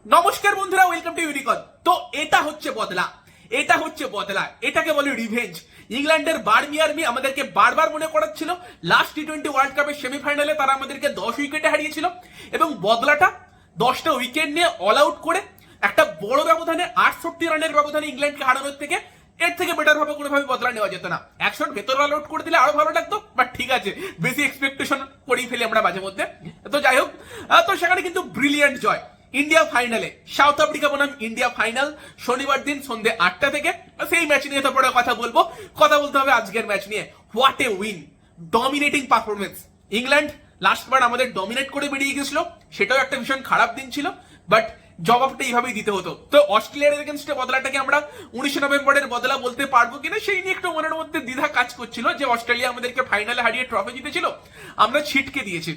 নমস্কার বন্ধুরা, welcome to ইউনিকন। তো এটা হচ্ছে বদলা, এটাকে বলে রিভেঞ্জ। ইংল্যান্ডের বার্মি আর্মি আমাদেরকে বারবার মনে করাচ্ছিল লাস্ট টি20 ওয়ার্ল্ড কাপের সেমিফাইনালে তারা আমাদেরকে 10 উইকেটে হারিয়েছিল, এবং বদলাটা 10টা উইকেট নিয়ে অল আউট করে একটা বড় ব্যবধানে 68 রানের ব্যবধানে ইংল্যান্ডকে হারানোর থেকে এর থেকে বেটার ভাবে কোনোভাবে বদলা নেওয়া যেত না। একশন ভেতর অল আউট করে দিলে আরো ভালো লাগতো, বাট ঠিক আছে, বেশি এক্সপেকটেশন করেই ফেলি আমরা মাঝে মধ্যে। তো যাই হোক, তো সেখানে কিন্তু ব্রিলিয়ান্ট জয়। ইন্ডিয়া ফাইনালে, সাউথ আফ্রিকা বনাম ইন্ডিয়া ফাইনাল, শনিবার দিন সন্ধ্যে 8টা থেকে। সেই ম্যাচ নিয়ে তো পরে কথা বলতে হবে আজকের ম্যাচ নিয়ে। What a win, dominating performance. England লাস্টবার আমাদের ডমিনেট করে বেরিয়ে গেছিল, সেটাও একটা ভীষণ খারাপ দিন ছিল, বাট জবাবটা এইভাবেই দিতে হতো। তো অস্ট্রেলিয়ার এগেনস্টে বদলাটাকে আমরা 19 নভেম্বরের বদলা বলতে পারবো কিনা সেই নিয়ে একটু মনের মধ্যে দ্বিধা কাজ করছিল, যে অস্ট্রেলিয়া আমাদেরকে ফাইনালে হারিয়ে ট্রফি জিতেছিল, আমরা ছিটকে দিয়েছি।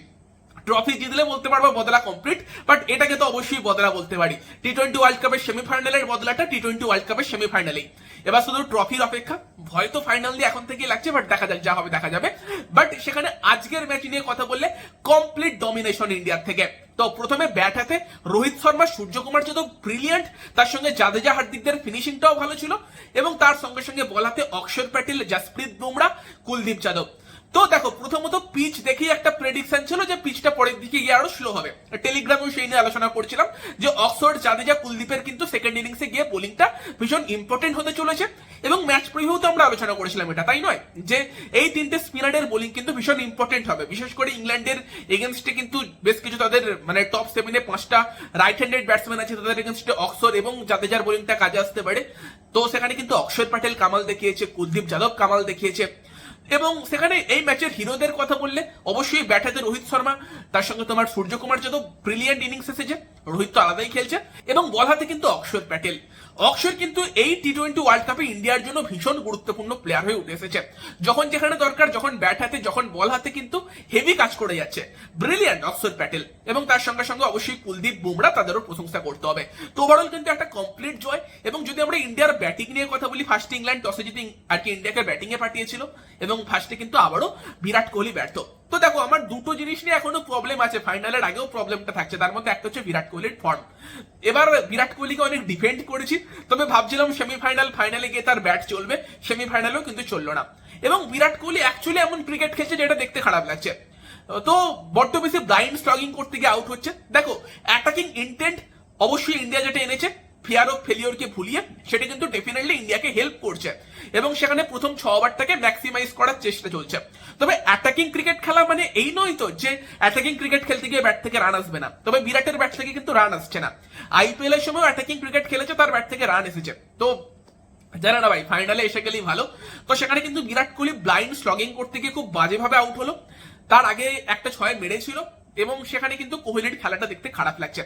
ট্রফি জিতলে বলতে পারবো বদলা কমপ্লিট, বাট এটাকে তো অবশ্যই বদলা বলতে পারি। টি20 ওয়ার্ল্ড কাপের সেমিফাইনালের বদলাটা টি20 ওয়ার্ল্ড কাপের সেমিফাইনালেই। এবার শুধু ট্রফির অপেক্ষা, ভয় তো ফাইনাল দিয়ে এখন থেকেই লাগছে, বাট দেখা যাক, যা হবে দেখা যাবে। বাট সেখানে আজকের ম্যাচ নিয়ে কথা বললে কমপ্লিট ডমিনেশন ইন্ডিয়ার থেকে। তো প্রথমে ব্যাট হাতে রোহিত শর্মা, সূর্যকুমার যাদব ব্রিলিয়ান্ট, তার সঙ্গে জাদেজা হার্দিকদের ফিনিশিংটাও ভালো ছিল, এবং তার সঙ্গে সঙ্গে বল হাতে অক্ষর প্যাটেল, জাসপ্রীত বুমরা, কুলদীপ যাদব। তো দেখো, প্রথমত পিচ দেখেই একটা প্রেডিকশন ছিল যে পিচটা পরের দিকে গিয়ে আরো স্লো হবে। টেলিগ্রামেও সেই নিয়ে আলোচনা করছিলাম যে অক্সফোর্ড, জাদেজা, কুলদীপের কিন্তু সেকেন্ড ইনিংসে গিয়ে বোলিংটা ভীষণ ইম্পর্টেন্ট হতে চলেছে, এবং ম্যাচ প্রিভিউতে আমরা আলোচনা করেছিলাম এটা, তাই নয় যে এই তিনটে স্পিনারের বোলিং কিন্তু ভীষণ ইম্পর্টেন্ট হবে। বিশেষ করে ইংল্যান্ডের এগেনস্টে কিন্তু বেশ কিছু তাদের মানে টপ 7-এ 5টা রাইট হ্যান্ডেড ব্যাটসম্যান আছে, তাদের এগেনস্টে অক্সফোর্ড এবং জাদেজার বোলিংটা কাজে আসতে পারে। তো সেখানে কিন্তু অক্ষর প্যাটেল কামাল দেখিয়েছে, কুলদীপ যাদব কামাল দেখিয়েছে। এবং সেখানে এই ম্যাচের হিরোদের কথা বললে অবশ্যই ব্যাট হাতে রোহিত শর্মা, তার সঙ্গে তোমার সূর্যকুমার যাদব ব্রিলিয়ান্ট ইনিংস এসেছে, রোহিত তো আলাদাই খেলছে, এবং বল হাতে কিন্তু অক্ষর প্যাটেল। অক্ষর কিন্তু এই টি20 ওয়ার্ল্ড কাপে ইন্ডিয়ার জন্য ভীষণ গুরুত্বপূর্ণ প্লেয়ার হয়ে উঠে এসেছে। যখন যেখানে দরকার, যখন ব্যাট হাতে, যখন বল হাতে কিন্তু হেভি কাজ করে যাচ্ছে। ব্রিলিয়ান্ট অক্ষর প্যাটেল, এবং তার সঙ্গে সঙ্গে অবশ্যই কুলদীপ বুমরা, তাদেরও প্রশংসা করতে হবে। তো ওভারঅল কিন্তু একটা কমপ্লিট জয়। এবং যদি আমরা ইন্ডিয়ার ব্যাটিং নিয়ে কথা বলি, ফার্স্টে ইংল্যান্ড টসে জিতে আর কি ইন্ডিয়াকে ব্যাটিং এ পাঠিয়েছিল, এবং ফার্স্টে কিন্তু আবারও বিরাট কোহলি ব্যর্থ। তো দেখো, আমার দুটো জিনিস নিয়ে এখনো প্রবলেম আছে, ফাইনালের আগেও প্রবলেমটা থাকছে। তার মধ্যে একটা হচ্ছে বিরাট কোহলির ফর্ম। এবার বিরাট কোহলিকে অনেক ডিফেন্ড করেছি, তবে ভাবছিলাম সেমিফাইনাল, ফাইনালে গিয়ে তার ব্যাট চলবে, সেমিফাইনালেও কিন্তু চললো না। এবং বিরাট কোহলি অ্যাকচুয়ালি এমন ক্রিকেট খেলছে যেটা দেখতে খারাপ লাগছে। তো বড্ড বেশি ব্লাইন্ড স্লগিং করতে গিয়ে আউট হচ্ছে। দেখো, অ্যাটাকিং ইন্টেন্ট অবশ্যই ইন্ডিয়া যেটা এনেছে, ফিয়ার অফ ফেলিওরকে ভুলিয়ে, সেটা কিন্তু ডেফিনেটলি ইন্ডিয়াকে হেল্প করছে, এবং সেখানে প্রথম 6 ওভারটাকে ম্যাক্সিমাইজ করার চেষ্টা চলছে। তবে অ্যাটাকিং ক্রিকেট খেলা মানে এই নয় তো যে অ্যাটাকিং ক্রিকেট খেলতে গিয়ে ব্যাট থেকে রান আসবে না। তবে বিরাটের ব্যাট থেকে কিন্তু রান আসছে না। আইপিএল এর সময় অ্যাটাকিং ক্রিকেট খেলেছে, তার ব্যাট থেকে রান এসেছে। তো জানা না ভাই, ফাইনালে এসে গেলেই ভালো। তো সেখানে কিন্তু বিরাট কোহলি ব্লাইন্ড স্লগিং করতে গিয়ে খুব বাজেভাবে আউট হলো। তার আগে একটা 6 মেরেছিল, এবং সেখানে কিন্তু কোহলির খেলাটা দেখতে খারাপ লাগছে।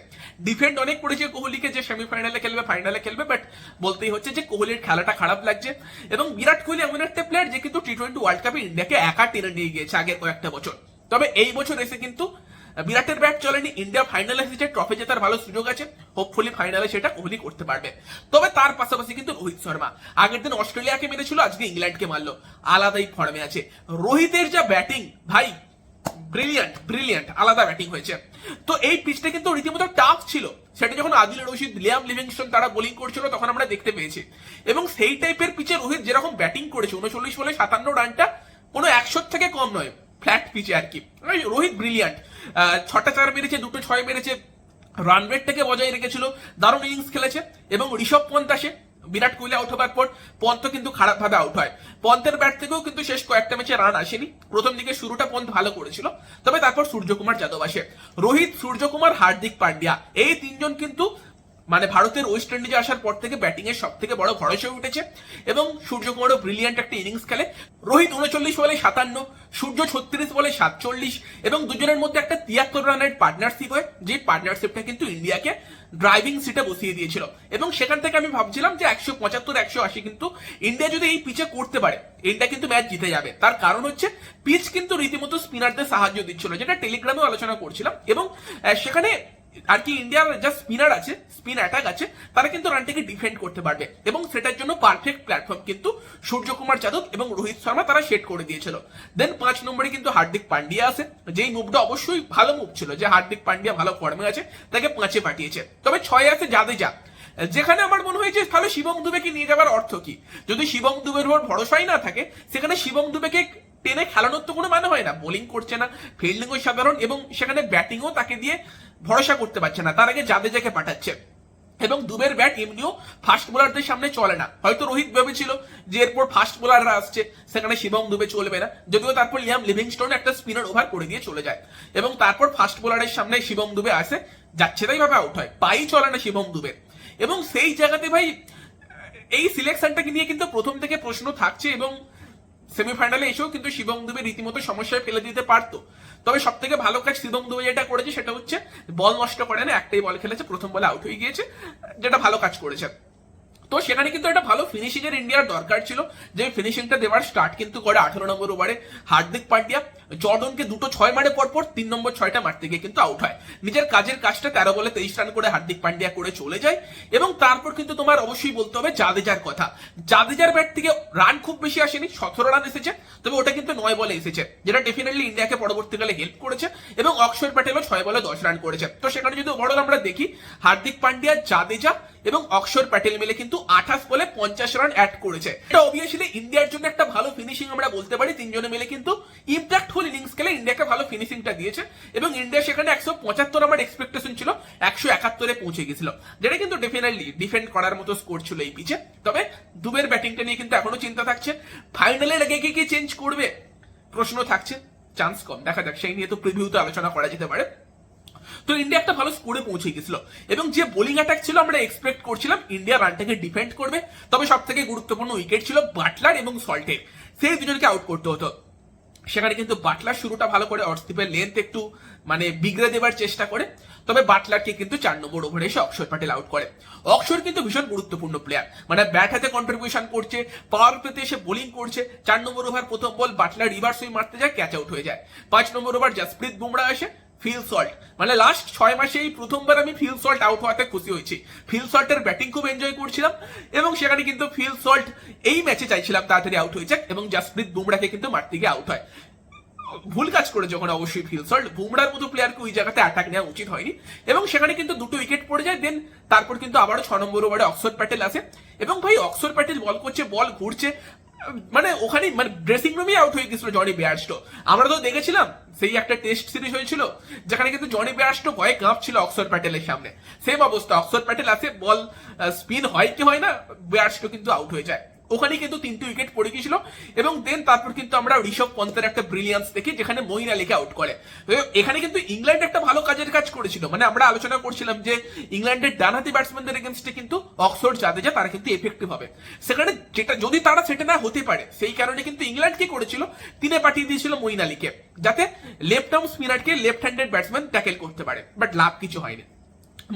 ডিফেন্ড অনেক করেছে কোহলিকে যে সেমিফাইনালে খেলবে, ফাইনালে খেলবে, বাট বলতেই হচ্ছে যে কোহলির খেলাটা খারাপ লাগছে। এবং বিরাট কোহলি এমন একটা প্লেয়ার যে কিন্তু টি20 ওয়ার্ল্ড কাপে ইন্ডিয়াকে একা টেনে নিয়ে গিয়েছে আগের কয়েকটা বছর। তবে এই বছর এসে কিন্তু বিরাটের ব্যাট চলেনি, ইন্ডিয়া ফাইনালে এসেছে, ট্রফি জেতার ভালো সুযোগ আছে, হোপফুলি ফাইনালে সেটা কোহলি করতে পারবে। তবে তার পাশাপাশি কিন্তু রোহিত শর্মা আগের দিন অস্ট্রেলিয়াকে মেরেছিল, আজকে ইংল্যান্ডকে মারলো, আলাদাই ফর্মে আছে। রোহিতের যা ব্যাটিং ভাই, ব্রিলিয়ান্ট আলাদা ব্যাটিং হয়েছে। তো এই পিচটা কিন্তু রীতিমতো টাফ ছিল, সেটা যখন আদিল রশিদ, লিয়াম লিভিংস্টন তারা বোলিং করছিল তখন আমরা দেখতে পেয়েছি। এবং সেই টাইপের পিচে রোহিত যেরকম ব্যাটিং করেছে, 39 বলে 57 রানটা কোনো 100 থেকে কম নয়, ফ্ল্যাট পিচে আর কি। রোহিত ব্রিলিয়ান্ট, 6টা 4 মেরেছে, 2টো 6 মেরেছে, রান রেটটাকে বজায় রেখেছিল, দারুণ ইনিংস খেলেছে। এবং ঋষভ পন্থ আসে বিরাট কোহলি আউট হবার পর, পন্থ কিন্তু খারাপ ভাবে আউট হয়। পন্থের ব্যাট থেকেও কিন্তু শেষ কয়েকটা ম্যাচে রান আসেনি। প্রথম দিকে শুরুটা পন্থ ভালো করেছিল, তবে তারপর সূর্যকুমার যাদব আসে। রোহিত, সূর্যকুমার, হার্দিক পান্ডিয়া, এই তিনজন কিন্তু মানে ভারতের ওয়েস্ট ইন্ডিজে আসার পর থেকে ব্যাটিং এর সব থেকে বড় ভরসা উঠেছে। এবং সূর্যকুমারও ব্রিলিয়ান্ট একটা ইনিংস খেলে। রোহিত 39 বলে 57, সূর্য 36 বলে 47, এবং দুজনের মধ্যে একটা 73 রানের পার্টনারশিপ হয়, যে পার্টনারশিপটা কিন্তু ইন্ডিয়াকে ড্রাইভিং সিটে বসিয়ে দিয়েছিল। এবং সেখান থেকে আমি ভাবছিলাম যে 175 180 কিন্তু ইন্ডিয়া যদি এই পিচে করতে পারে, ইন্ডিয়া কিন্তু ম্যাচ জিতে যাবে। তার কারণ হচ্ছে পিচ কিন্তু রীতিমতো স্পিনারদের সাহায্য দিচ্ছিল, যেটা টেলিগ্রামেও আলোচনা করছিলাম। এবং সেখানে আর কি ইন্ডিয়ার যা স্পিনার আছে, স্পিন অ্যাটাক আছে, তারা কিন্তু রানটাকে ডিফেন্ড করতে পারবে এবং সেটার জন্য পারফেক্ট প্ল্যাটফর্ম কিন্তু সূর্যকুমার যাদব এবং রোহিত শর্মা তারা সেট করে দিয়েছিল। দেন 5 নম্বরে কিন্তু হার্দিক পান্ডিয়া আছে, যেই মুভটা অবশ্যই ভালো মুভ ছিল, যে হার্দিক পান্ডিয়া ভালো ফর্মে আছে, তাকে 5-এ পাঠিয়েছে। তবে 6-এ আছে জাদেজা, যেখানে আমার মনে হয়েছে তাহলে শিবম দুবেকে নিয়ে যাওয়ার অর্থ কি? যদি শিবম দুবের উপর ভরসাই না থাকে, সেখানে শিবম দুবেকে টেনে খেলানোর তো কোনো মানে হয় না। বোলিং করছে না, ফিল্ডিংও সাধারণ, এবং সেখানে ব্যাটিংও তাকে দিয়ে ভরসা করতে পারছে না, তার আগে জাদেজাকে পাঠাচ্ছে। এবং দুবের ব্যাট এমনিও ফাস্ট বোলারদের সামনে চলে না। হয়তো রোহিত ভেবেছিল যে এরপর ফাস্ট বোলাররা আসছে, সেখানে শিবম দুবে চলবে না, যদিও তারপর লিয়াম লিভিংস্টোন একটা স্পিনার ওভার করে দিয়ে চলে যায় এবং তারপর ফাস্ট বোলারের সামনে শিবম দুবে আসে, যাচ্ছে তাই ভাবে আউট হয়, পাই চলে না শিবম দুবে। এবং সেই জায়গাতে ভাই এই সিলেকশনটাকে নিয়ে কিন্তু প্রথম থেকে প্রশ্ন থাকছে এবং সেমিফাইনালে এসেও কিন্তু শিবম দুবে রীতিমতো সমস্যায় ফেলে দিতে পারতো। তবে সব থেকে ভালো কাজ শিবম দুবে যেটা করেছে সেটা হচ্ছে বল নষ্ট করে না, একটাই বল খেলেছে, প্রথম বলে আউট হয়ে গিয়েছে, যেটা ভালো কাজ করেছে। তো সেখানে কিন্তু একটা ভালো ফিনিশিং এর ইন্ডিয়ার দরকার ছিল, যে ফিনিশিংটা দেওয়ার স্টার্ট কিন্তু করে 18 নম্বর ওভারে হার্দিক পান্ডিয়া। জর্ডনকে 2টো 6 মারে পরপর 3 নম্বর 6টা মারতে গিয়ে কিন্তু আউট হয়। নিজের কাজের কাজটা 13 বলে 23 রান করে হার্দিক পান্ডিয়া করে চলে যায়। এবং তারপর কিন্তু তোমার অবশ্যই বলতে হবে জাদেজার কথা। জাদেজার ব্যাট থেকে রান খুব বেশি আসেনি, 17 রান এসেছে, তবে ওটা কিন্তু 9 বলে এসেছে, যেটা ডেফিনেটলি ইন্ডিয়াকে পরবর্তীকালে হেল্প করেছে। এবং অক্ষর প্যাটেলও 6 বলে 10 রান করেছে। তো সেখানে যদি ওভারঅল আমরা দেখি, হার্দিক পান্ডিয়া, জাদেজা এবং অক্ষর প্যাটেল মিলে কিন্তু 28 বলে 50 রান অ্যাড করেছে। এটা অবভিয়াসলি ইন্ডিয়ার জন্য একটা ভালো ফিনিশিং আমরা বলতে পারি। তিনজনে মিলে কিন্তু ইম্প্যাক্টফুল ইনিংস খেলে ইন্ডিয়াকে ভালো ফিনিশিংটা দিয়েছে এবং ইন্ডিয়া সেখানে 175 আমার এক্সপেকটেশন ছিল, 171-এ পৌঁছে গেছিল, যেটা কিন্তু ডেফিনেটলি ডিফেন্ড করার মতো স্কোর ছিল এই পিচে। তবে দুবের ব্যাটিংটা নিয়ে কিন্তু এখনো চিন্তা থাকছে, ফাইনালের আগে কি চেঞ্জ করবে প্রশ্ন থাকছে, চান্স কম, দেখা যাক, সেই নিয়ে তো প্রিভিউতে আলোচনা করা যেতে পারে। তো ইন্ডিয়া একটা ভালো স্কোরে পৌঁছে গেছিল এবং যে বোলিং অ্যাটাক ছিল আমরা এক্সপেক্ট করছিলাম ইন্ডিয়া রানটাকে ডিফেন্ড করবে। তবে সব থেকে গুরুত্বপূর্ণ উইকেট ছিল বাটলার এবং সল্টের, সেই দুজনকে আউট করতে হতো। সেখানে কিন্তু বাটলার শুরুটা ভালো করে, অর্শদীপের লেন্থ একটু মানে বিগড়ে দেবার চেষ্টা করে, তবে বাটলারকে কিন্তু 4 নম্বর ওভারে এসে অক্ষর প্যাটেল আউট করে। অক্ষর কিন্তু ভীষণ গুরুত্বপূর্ণ প্লেয়ার, মানে ব্যাট হাতে কন্ট্রিবিউশন করছে, পাওয়ার প্লেতে এসে বোলিং করছে। 4 নম্বর ওভার প্রথম বল বাটলার রিভার্স সুইং মারতে যায়, ক্যাচ আউট হয়ে যায়। 5 নম্বর ওভার জসপ্রীত বুমরা আসে, ফিল সল্ট, মানে লাস্ট 6 মাসে এই প্রথমবার আমি ফিল সল্ট আউট হওয়াতে খুশি হয়েছি। ফিল সল্টের ব্যাটিং খুব এনজয় করছিলাম এবং সেখানে কিন্তু ফিল সল্ট এই ম্যাচে চাইছিলাম তাড়াতাড়ি আউট হয়ে যাক এবং জসপ্রীত বুমরাকে কিন্তু মারতে গিয়ে আউট হয়। ভুল কাজ করে যখন অবশ্যই ফিল সল্ট, বুমরার মতো প্লেয়ারকে ওই জায়গাতে অ্যাটাক নেওয়া উচিত হয়নি এবং সেখানে কিন্তু 2টো উইকেট পড়ে যায়। দেন তারপর কিন্তু আবারও 6 নম্বর ওভারে অক্ষর প্যাটেল আসে এবং ভাই অক্ষর প্যাটেল বল করছে, বল ঘুরছে, মানে ওখানে মানে ড্রেসিং রুমে আউট হয়ে গেছিল জনি বেয়ারস্টো। আমরা তো দেখেছিলাম সেই একটা টেস্ট সিরিজ হয়েছিল যেখানে কিন্তু জনি বেয়ারস্টো ভয়ে কাঁপছিল অক্ষর প্যাটেলের সামনে, সেম অবস্থা। অক্ষর প্যাটেল আসে, বল স্পিন হয় কি হয় না, বেয়ারস্টো কিন্তু আউট হয়ে যায়। ওখানে কিন্তু 3টে উইকেট পড়ে গিয়েছিল এবং দেন তারপর কিন্তু আমরা ঋষভ পন্তের একটা ব্রিলিয়ান্স দেখি, যেখানে মঈন আলীকে আউট করে। এখানে কিন্তু ইংল্যান্ড একটা ভালো কাজের কাজ করেছিল, মানে আমরা আলোচনা করছিলাম যে ইংল্যান্ডের ডানহাতি ব্যাটসম্যানদের এগেনস্টে কিন্তু অক্সফোর্ড জাদেজা তারা কিন্তু এফেক্টিভ হবে, সেখানে যেটা যদি তারা সেটা না হতে পারে, সেই কারণে কিন্তু ইংল্যান্ড কি করেছিল, 3-এ পাঠিয়ে দিয়েছিল মঈন আলীকে, যাতে লেফট আর্ম স্পিনারকে লেফট হ্যান্ডেড ব্যাটসম্যান ট্যাকেল করতে পারে, বাট লাভ কিছু হয়নি।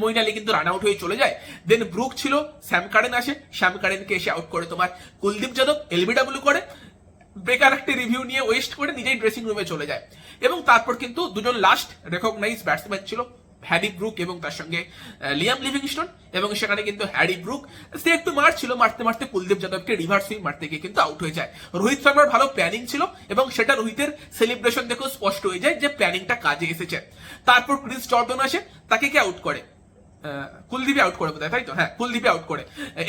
মঈন আলী কিন্তু রান আউট হয়ে চলে যায়। দেন ব্রুক ছিল, শ্যাম কারেন আসে, শ্যাম কারেনকে এসে আউট করে তোমার কুলদীপ যাদব, এলবিডব্লিউ করে, বেকার একটা রিভিউ নিয়ে ওয়েস্ট করে নিজেই ড্রেসিং রুমে চলে যায়। এবং তারপর কিন্তু দুজন লাস্ট রেকগনাইজ ব্যাটসম্যান ছিল, হ্যারি ব্রুক এবং তার সঙ্গে লিয়াম লিভিংস্টোন, এবং সেখানে কিন্তু হ্যারি ব্রুক সে একটু মারছিল, মারতে মারতে কুলদীপ যাদবকে রিভার্স সুইং মারতে গিয়ে কিন্তু আউট হয়ে যায়। রোহিত শর্মার ভালো প্ল্যানিং ছিল এবং সেটা রোহিতের সেলিব্রেশন দেখেও স্পষ্ট হয়ে যায় যে প্ল্যানিংটা কাজে এসেছে। তারপর ক্রিস জর্ডন আসে, তাকে কে আউট করে, কুলদীপে আউট করে বোধহয়, তাই তো, হ্যাঁ কুলদীপে আউট করে,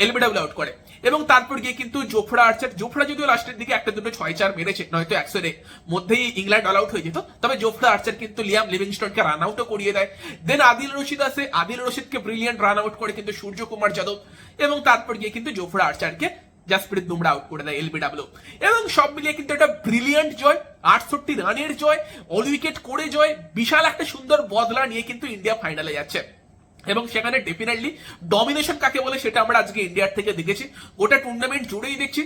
এলবিডব্লিউ আউট করে। এবং তারপর গিয়ে কিন্তু জোফরা আর্চার, জোফরা যদিও লাস্টের দিকে 1-2 6-4 মেরেছে, নয়তো 100 মধ্যেই ইংল্যান্ড অল আউট হয়ে যেত, তবে জোফরা আর্চার কিন্তু লিয়াম লিভিংস্টোনকে রান আউটও করিয়ে দেয়। দেন আদিল রশিদ আসে, আদিল রশিদকে ব্রিলিয়ান্ট রান আউট করে কিন্তু সূর্যকুমার যাদব, এবং তারপর গিয়ে কিন্তু জোফরা আর্চারকে জসপ্রীত বুমরা আউট করে দেয় এলবিডব্লিউ। এবং সব মিলিয়ে কিন্তু একটা ব্রিলিয়ান্ট জয়, 68 রানের জয়, অল উইকেট করে জয়, বিশাল একটা সুন্দর বদলা নিয়ে কিন্তু ইন্ডিয়া ফাইনালে যাচ্ছে। এবং সেখানে ডেফিনেটলি ডমিনেশন কাকে বলে সেটা আমরা আজকে ইন্ডিয়ার থেকে দেখেছি, গোটা টুর্নামেন্ট জুড়েই দেখছি।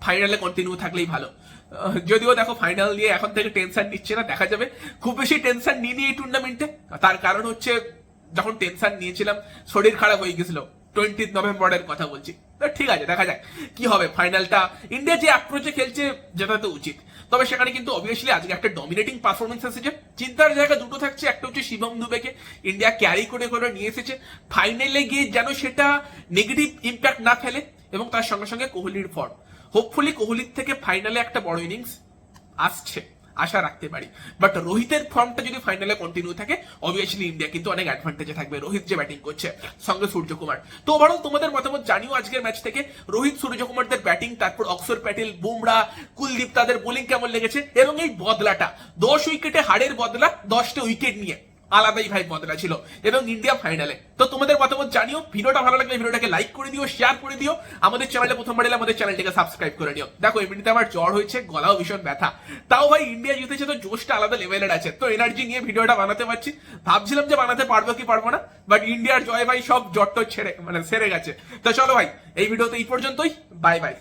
ফাইনালে কন্টিনিউ থাকলেই ভালো, যদিও দেখো ফাইনাল নিয়ে এখন থেকে টেনশন নিচ্ছে না, দেখা যাবে। খুব বেশি টেনশন নিয়ে এই টুর্নামেন্টে, তার কারণ হচ্ছে যখন টেনশন নিয়েছিলাম শরীর খারাপ হয়ে গেছিল, 20 নভেম্বরের কথা বলছি। ঠিক আছে, দেখা যাক কি হবে ফাইনালটা। ইন্ডিয়া যে অ্যাপ্রোচে খেলছে যেটা তো উচিত। তবে সেখানে কিন্তু অবভিয়াসলি আজকে একটা ডমিনেটিং পারফরমেন্স এসেছে। চিন্তার জায়গা দুটো থাকছে, একটা হচ্ছে শিবম দুবেকে ইন্ডিয়া ক্যারি করে করে নিয়ে এসেছে, ফাইনালে গিয়ে যেন সেটা নেগেটিভ ইম্প্যাক্ট না ফেলে, এবং তার সঙ্গে সঙ্গে কোহলির ফর্ম। হোপফুলি কোহলির থেকে ফাইনালে একটা বড় ইনিংস আসছে, আশা রাখতে পারি। বাট রোহিতের ফর্মটা যদি ফাইনালে কন্টিনিউ থাকে, অবভিয়াসলি ইন্ডিয়া কিন্তু অনেক অ্যাডভান্টেজে থাকবে, রোহিত যে ব্যাটিং করছে সঙ্গে সূর্যকুমার। তো ওভারঅল তোমাদের মতামত জানিও আজকের ম্যাচ থেকে, রোহিত সূর্যকুমারদের ব্যাটিং, তারপর অক্ষর প্যাটেল, বুমরা, কুলদীপ, তাদের বোলিং কেমন লেগেছে, এবং এই বদলাটা 10 উইকেটে হারের বদলা 10টা উইকেট নিয়ে আলাদাই ভাই বদলা ছিল, এবং ইন্ডিয়া ফাইনালে। তো তোমাদের মতামত জানিও, ভিডিওটা ভালো লাগলে ভিডিওটাকে লাইক করে দিও, শেয়ার করে দিও, আমাদের চ্যানেলে প্রথমবার এলে আমাদের চ্যানেলটাকে সাবস্ক্রাইব করে নিও। দেখো এমনিতে আমার জ্বর হয়েছে, গলাও ভীষণ ব্যথা, তাও ভাই ইন্ডিয়া জিতেছে তো জোশটা আলাদা লেভেলের আছে, তো এনার্জি নিয়ে ভিডিওটা বানাতে পারছি। ভাবছিলাম যে বানাতে পারবো কি পারবো না, বাট ইন্ডিয়ার জয় ভাই সব জট্ট ছেড়ে সেরে গেছে। তো চলো ভাই, এই ভিডিওতে এই পর্যন্তই, বাই বাই।